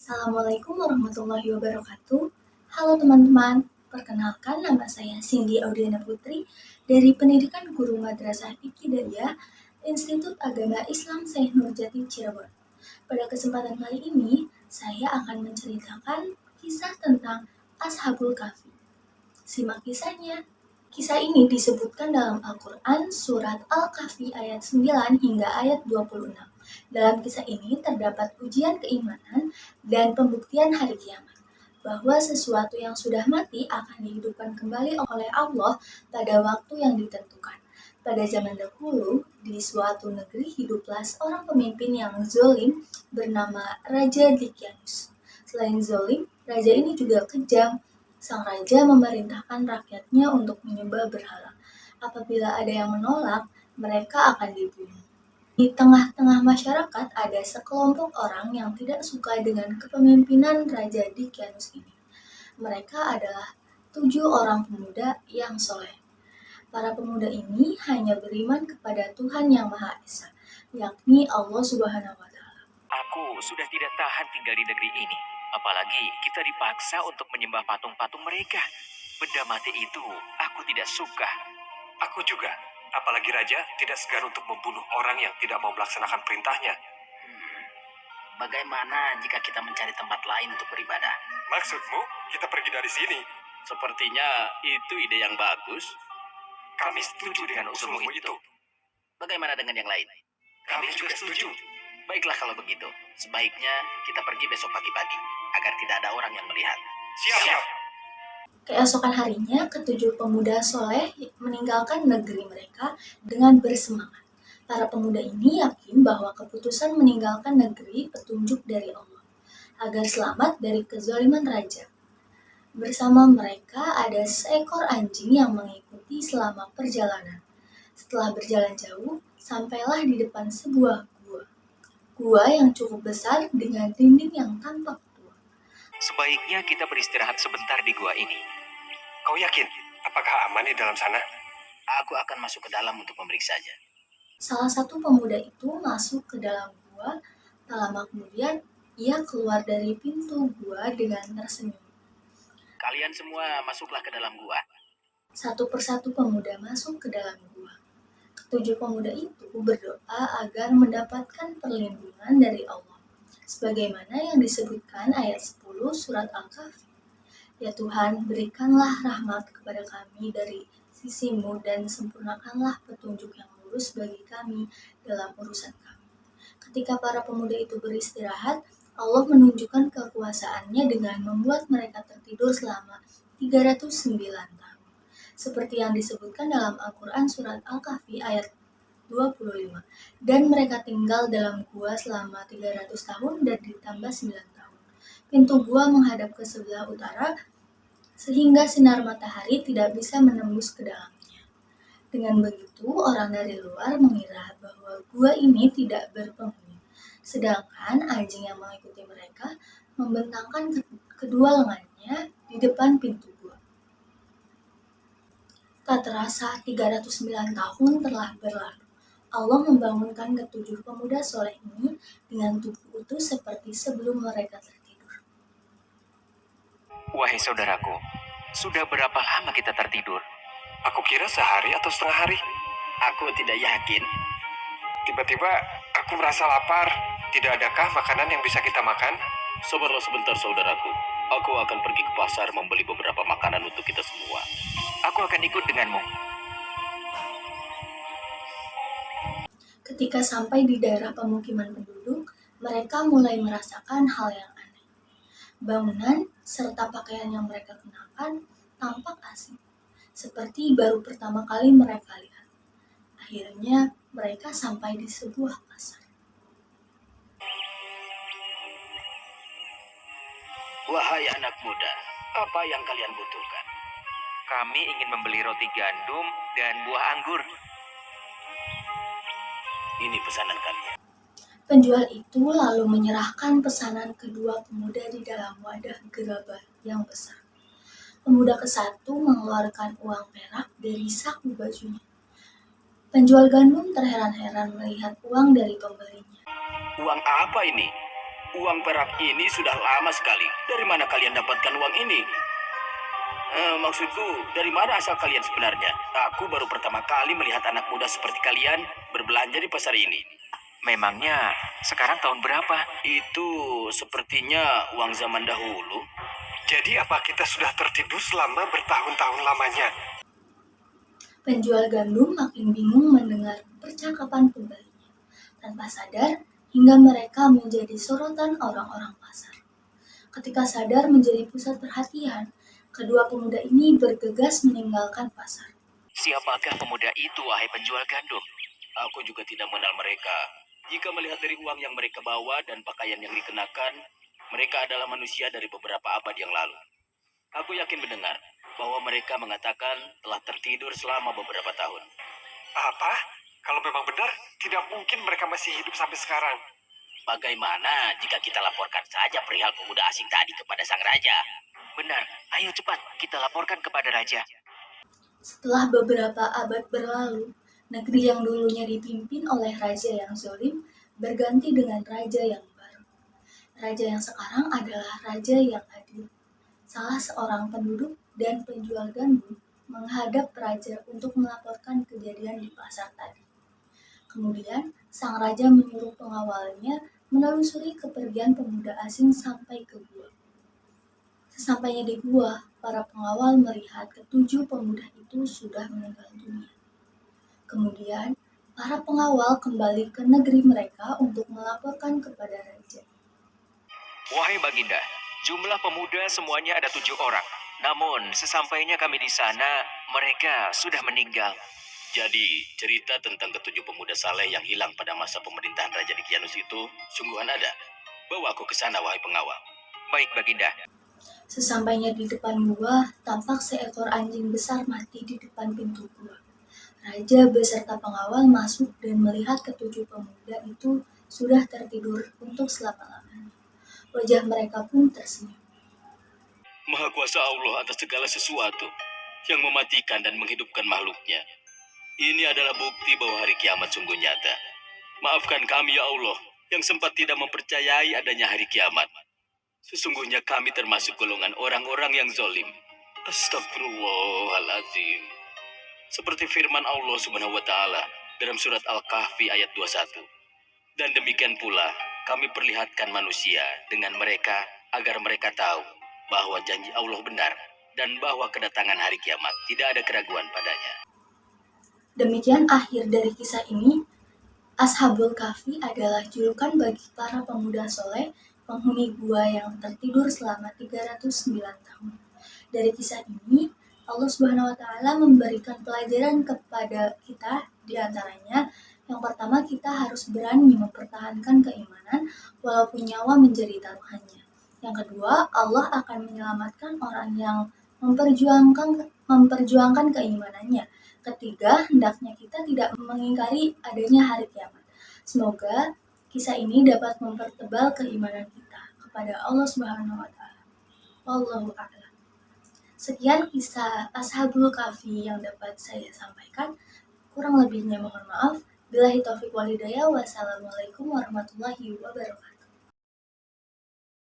Assalamualaikum warahmatullahi wabarakatuh. Halo teman-teman, perkenalkan nama saya Cindy Audiana Putri dari Pendidikan Guru Madrasah Ibtidaiyah Institut Agama Islam Syekh Nurjati Cirebon. Pada kesempatan kali ini, saya akan menceritakan kisah tentang Ashabul Kahfi. Simak kisahnya. Kisah ini disebutkan dalam Al-Quran surat Al-Kahfi ayat 9 hingga ayat 26. Dalam kisah ini terdapat ujian keimanan dan pembuktian hari kiamat, bahwa sesuatu yang sudah mati akan dihidupkan kembali oleh Allah pada waktu yang ditentukan. Pada zaman dahulu, di suatu negeri hiduplah seorang pemimpin yang zolim bernama Raja Dicyanus. Selain zolim, raja ini juga kejam. Sang raja memerintahkan rakyatnya untuk menyembah berhala. Apabila ada yang menolak, mereka akan dibunuh. Di tengah-tengah masyarakat ada sekelompok orang yang tidak suka dengan kepemimpinan Raja Dicyanus ini. Mereka adalah 7 orang pemuda yang soleh. Para pemuda ini hanya beriman kepada Tuhan Yang Maha Esa, yakni Allah Subhanahu wa Ta'ala. Aku sudah tidak tahan tinggal di negeri ini. Apalagi kita dipaksa untuk menyembah patung-patung mereka. Benda mati itu aku tidak suka. Aku juga. Apalagi raja tidak segan untuk membunuh orang yang tidak mau melaksanakan perintahnya. Bagaimana jika kita mencari tempat lain untuk beribadah? Maksudmu, kita pergi dari sini? Sepertinya itu ide yang bagus. Kami setuju dengan usulmu itu. Bagaimana dengan yang lain? Kami juga setuju. Baiklah kalau begitu. Sebaiknya kita pergi besok pagi-pagi, agar tidak ada orang yang melihat. Siap. Keesokan harinya, ketujuh pemuda soleh meninggalkan negeri mereka dengan bersemangat. Para pemuda ini yakin bahwa keputusan meninggalkan negeri petunjuk dari Allah, agar selamat dari kezaliman raja. Bersama mereka ada seekor anjing yang mengikuti selama perjalanan. Setelah berjalan jauh, sampailah di depan sebuah gua. Gua yang cukup besar dengan dinding yang tampak tua. Sebaiknya kita beristirahat sebentar di gua ini. Kau yakin? Apakah aman di dalam sana? Aku akan masuk ke dalam untuk memeriksanya. Salah satu pemuda itu masuk ke dalam gua. Tak lama kemudian, ia keluar dari pintu gua dengan tersenyum. Kalian semua masuklah ke dalam gua. Satu persatu pemuda masuk ke dalam gua. Ketujuh pemuda itu berdoa agar mendapatkan perlindungan dari Allah, sebagaimana yang disebutkan ayat 10 surat Al-Kahfi. Ya Tuhan, berikanlah rahmat kepada kami dari sisimu dan sempurnakanlah petunjuk yang lurus bagi kami dalam urusan kami. Ketika para pemuda itu beristirahat, Allah menunjukkan kekuasaannya dengan membuat mereka tertidur selama 309 tahun. Seperti yang disebutkan dalam Al-Quran surat Al-Kahfi ayat 25. Dan mereka tinggal dalam gua selama 300 tahun dan ditambah 9 tahun. Pintu gua menghadap ke sebelah utara, sehingga sinar matahari tidak bisa menembus ke dalamnya. Dengan begitu, orang dari luar mengira bahwa gua ini tidak berpenghuni. Sedangkan anjing yang mengikuti mereka membentangkan kedua lengannya di depan pintu gua. Tak terasa 309 tahun telah berlalu. Allah membangunkan ketujuh pemuda soleh ini dengan tubuh utuh seperti sebelum mereka tertidur. Wahai saudaraku, sudah berapa lama kita tertidur? Aku kira sehari atau setengah hari. Aku tidak yakin. Tiba-tiba aku merasa lapar. Tidak adakah makanan yang bisa kita makan? Sabarlah sebentar saudaraku. Aku akan pergi ke pasar membeli beberapa makanan untuk kita semua. Aku akan ikut denganmu. Ketika sampai di daerah pemukiman penduduk, mereka mulai merasakan hal yang aneh. Bangunan serta pakaian yang mereka kenakan tampak asing, seperti baru pertama kali mereka lihat. Akhirnya, mereka sampai di sebuah pasar. Wahai anak muda, apa yang kalian butuhkan? Kami ingin membeli roti gandum dan buah anggur. Ini pesanan kalian. Penjual itu lalu menyerahkan pesanan kedua pemuda di dalam wadah gerabah yang besar. Pemuda ke-1 mengeluarkan uang perak dari saku bajunya. Penjual gandum terheran-heran melihat uang dari pembelinya. Uang apa ini? Uang perak ini sudah lama sekali. Dari mana kalian dapatkan uang ini? Maksudku, dari mana asal kalian sebenarnya? Aku baru pertama kali melihat anak muda seperti kalian berbelanja di pasar ini. Memangnya sekarang tahun berapa? Itu sepertinya uang zaman dahulu. Jadi apa kita sudah tertidur selama bertahun-tahun lamanya? Penjual gandum makin bingung mendengar percakapan pembelinya. Tanpa sadar, hingga mereka menjadi sorotan orang-orang pasar. Ketika sadar menjadi pusat perhatian, kedua pemuda ini bergegas meninggalkan pasar. Siapakah pemuda itu, wahai penjual gandum? Aku juga tidak mengenal mereka. Jika melihat dari uang yang mereka bawa dan pakaian yang dikenakan, mereka adalah manusia dari beberapa abad yang lalu. Aku yakin mendengar bahwa mereka mengatakan telah tertidur selama beberapa tahun. Apa? Kalau memang benar, tidak mungkin mereka masih hidup sampai sekarang. Bagaimana jika kita laporkan saja perihal pemuda asing tadi kepada sang raja? Benar, ayo cepat kita laporkan kepada raja. Setelah beberapa abad berlalu, negeri yang dulunya dipimpin oleh raja yang zalim berganti dengan raja yang baru. Raja yang sekarang adalah raja yang adil. Salah seorang penduduk dan penjual gandum menghadap raja untuk melaporkan kejadian di pasar tadi. Kemudian, sang raja menyuruh pengawalnya menelusuri kepergian pemuda asing sampai ke gua. Sesampainya di gua, para pengawal melihat ketujuh pemuda itu sudah meninggal dunia. Kemudian, para pengawal kembali ke negeri mereka untuk melaporkan kepada raja. Wahai Baginda, jumlah pemuda semuanya ada 7 orang. Namun, sesampainya kami di sana, mereka sudah meninggal. Jadi, cerita tentang ketujuh pemuda saleh yang hilang pada masa pemerintahan Raja Dikianus itu sungguhan ada. Bawa aku ke sana, wahai pengawal. Baik, Baginda. Sesampainya di depan gua, tampak seekor anjing besar mati di depan pintu gua. Raja beserta pengawal masuk dan melihat ketujuh pemuda itu sudah tertidur untuk selama-lamanya. Wajah mereka pun tersenyum. Maha kuasa Allah atas segala sesuatu yang mematikan dan menghidupkan makhluknya. Ini adalah bukti bahwa hari kiamat sungguh nyata. Maafkan kami ya Allah yang sempat tidak mempercayai adanya hari kiamat. Sesungguhnya kami termasuk golongan orang-orang yang zalim. Astagfirullahaladzim. Seperti firman Allah Subhanahu wa taala dalam surat Al-Kahfi ayat 21. Dan demikian pula kami perlihatkan manusia dengan mereka agar mereka tahu bahwa janji Allah benar dan bahwa kedatangan hari kiamat tidak ada keraguan padanya. Demikian akhir dari kisah ini. Ashabul Kahfi adalah julukan bagi para pemuda soleh penghuni gua yang tertidur selama 309 tahun. Dari kisah ini, Allah Subhanahu wa taala memberikan pelajaran kepada kita, di antaranya yang pertama, kita harus berani mempertahankan keimanan walaupun nyawa menjadi taruhannya. Yang kedua, Allah akan menyelamatkan orang yang memperjuangkan keimanannya. Ketiga, hendaknya kita tidak mengingkari adanya hari kiamat. Semoga kisah ini dapat mempertebal keimanan kita kepada Allah Subhanahu wa taala. Wallahu a'lam. Sekian kisah Ashabul Kahfi yang dapat saya sampaikan. Kurang lebihnya mohon maaf. Billahi taufiq wal hidayah. Wassalamualaikum warahmatullahi wabarakatuh.